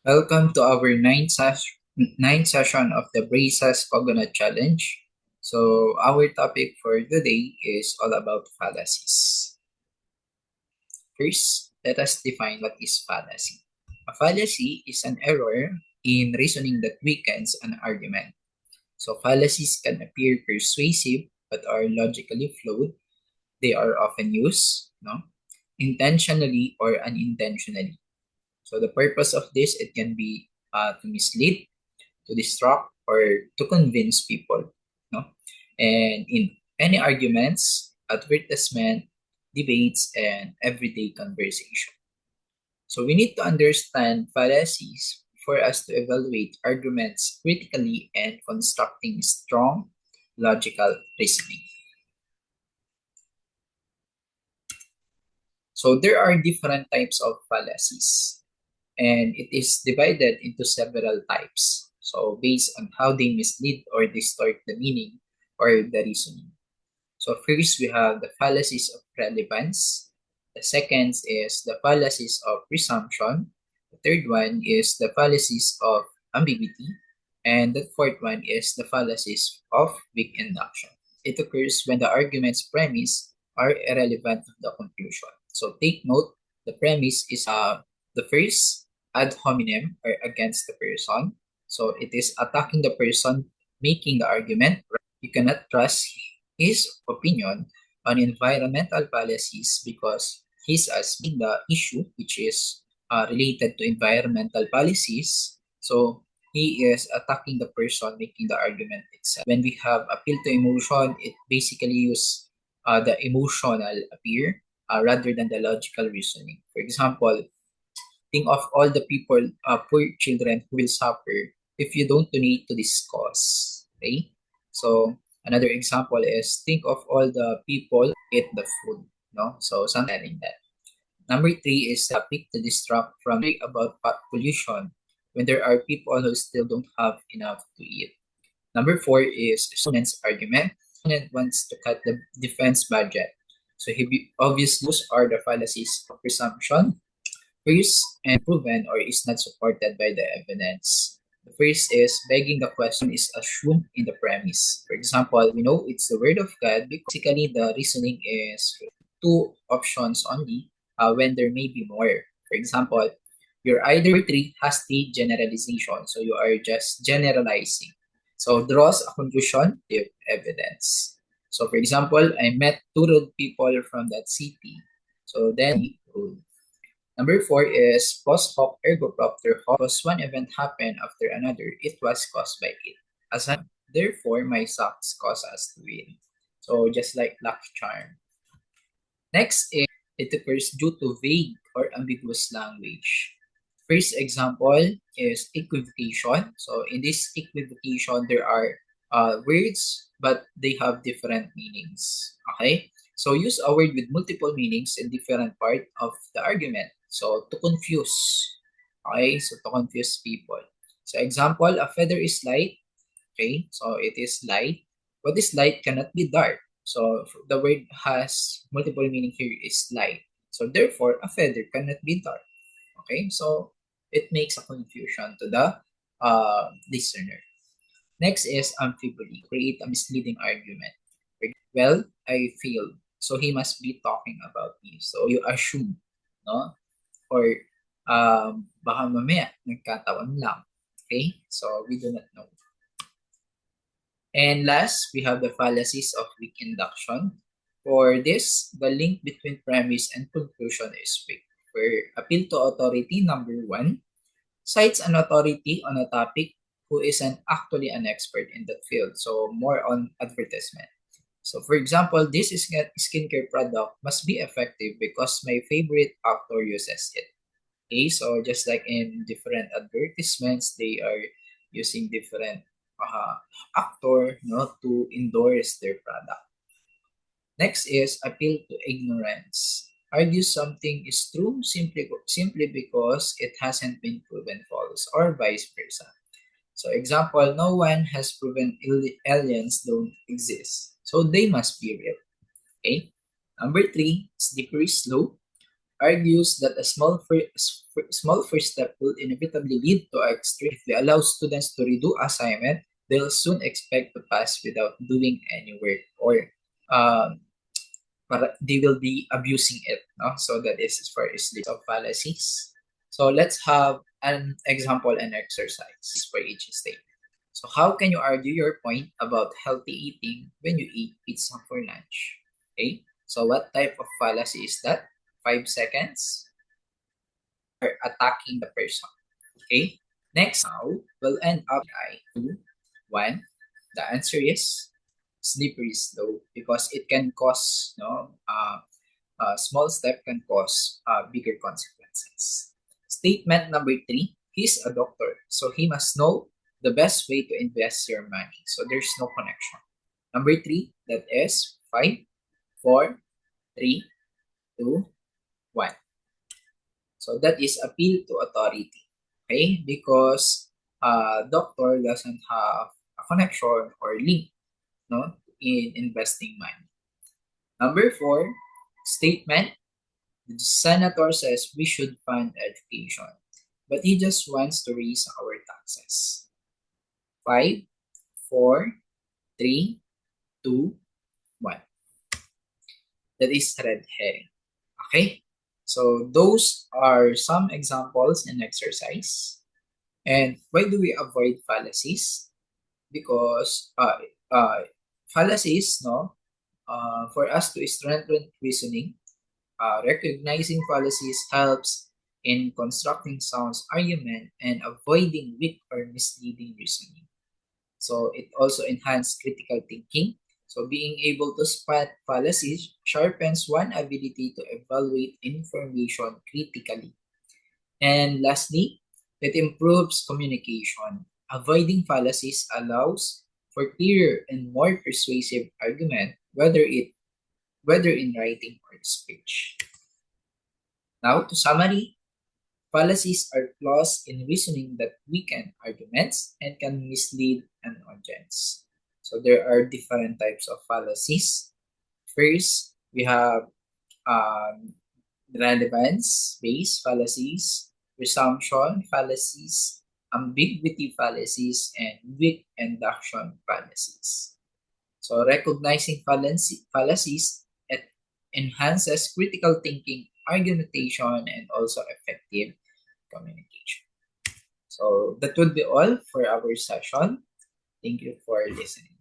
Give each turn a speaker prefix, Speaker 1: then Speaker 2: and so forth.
Speaker 1: Welcome to our ninth session of the Braces Coconut Challenge. So, our topic for today is all about fallacies. First, let us define what is fallacy. A fallacy is an error in reasoning that weakens an argument. So, fallacies can appear persuasive but are logically flawed. They are often used, intentionally or unintentionally. So the purpose of this, it can be to mislead, to distract, or to convince people. No? And in any arguments, advertisement, debates, and everyday conversation. So we need to understand fallacies for us to evaluate arguments critically and constructing strong logical reasoning. So there are different types of fallacies, and it is divided into several types. So based on how they mislead or distort the meaning or the reasoning. So first we have the fallacies of relevance. The second is the fallacies of presumption. The third one is the fallacies of ambiguity. And the fourth one is the fallacies of weak induction. It occurs when the argument's premise are irrelevant to the conclusion. So take note, the premise is the first ad hominem or against the person. So it is attacking the person making the argument. You cannot trust his opinion on environmental policies because he's asking the issue which is related to environmental policies. So he is attacking the person making the argument itself. When we have appeal to emotion, it basically use the emotional appeal rather than the logical reasoning. For example, think of all the people, poor children who will suffer if you don't donate to this cause. Okay? So another example is think of all the people eat the food. No? So something like that. Number three is topic to distract from about pollution when there are people who still don't have enough to eat. Number four is opponent's argument. Opponent wants to cut the defense budget. So obviously those are the fallacies of presumption, first and proven or is not supported by the evidence. The first is begging the question is assumed in the premise. For example, we know it's the word of God because basically the reasoning is two options only when there may be more. For example, your either three has the generalization, so you are just generalizing. So draws a conclusion with evidence. So for example, I met two rude people from that city. So then rude. Number four is post hoc ergo propter hoc. Because one event happened after another, it was caused by it. As an therefore, my socks cause us to win. So just like luck charm. Next is it occurs due to vague or ambiguous language. First example is equivocation. So in this equivocation, there are words, but they have different meanings. Okay? So use a word with multiple meanings in different part of the argument. So to confuse. Okay? So to confuse people. So example, a feather is light. Okay? So it is light. What is light cannot be dark. So the word has multiple meaning here is light. So therefore, a feather cannot be dark. Okay, so it makes a confusion to the listener. Next is amphiboly, create a misleading argument. Well, I failed, so he must be talking about me. So you assume, no? Or baka mamaya, nagkataon lang. Okay, so we do not know. And last, we have the fallacies of weak induction. For this, the link between premise and conclusion is weak. For appeal to authority, number one, cites an authority on a topic who isn't actually an expert in that field. So more on advertisement. So for example, this is skincare product must be effective because my favorite actor uses it. Okay, so just like in different advertisements, they are using different uh, actor to endorse their product. Next is appeal to ignorance. Argue something is true simply because it hasn't been proven false or vice versa. So example, no one has proven aliens don't exist. So they must be real. Okay. Number three, slippery slope. argues that a small first step will inevitably lead to extreme. If we allow students to redo assignment, they'll soon expect to pass without doing any work, or they will be abusing it. No? So that is as far as list of fallacies. So let's have an example and exercise for each statement. So how can you argue your point about healthy eating when you eat pizza for lunch? Okay, so what type of fallacy is that? 5 seconds or attacking the person. Okay, next now we'll end up I 2, 1. The answer is slippery slope, because it can cause a small step can cause bigger consequences. Statement number 3, he's a doctor, so he must know the best way to invest your money. So there's no connection. Number 3, that is 5, 4, 3, 2, 1. So that is appeal to authority. Okay, because doctor doesn't have a connection or link, no, in investing money. Number 4, statement. The senator says we should fund education, but he just wants to raise our taxes. 5, 4, 3, 2, 1. That is red herring. Okay? So those are some examples in exercise. And why do we avoid fallacies? Because fallacies, no, for us to strengthen reasoning, recognizing fallacies helps in constructing sound argument and avoiding weak or misleading reasoning. So it also enhances critical thinking. So being able to spot fallacies sharpens one's ability to evaluate information critically. And lastly, it improves communication. Avoiding fallacies allows for clearer and more persuasive argument, whether in writing or speech. Now, to summary, fallacies are flaws in reasoning that weaken arguments and can mislead an audience. So there are different types of fallacies. First, we have relevance-based fallacies, presumption fallacies, ambiguity fallacies, and weak induction fallacies. So recognizing fallacies enhances critical thinking, argumentation, and also effective communication. So that would be all for our session. Thank you for listening.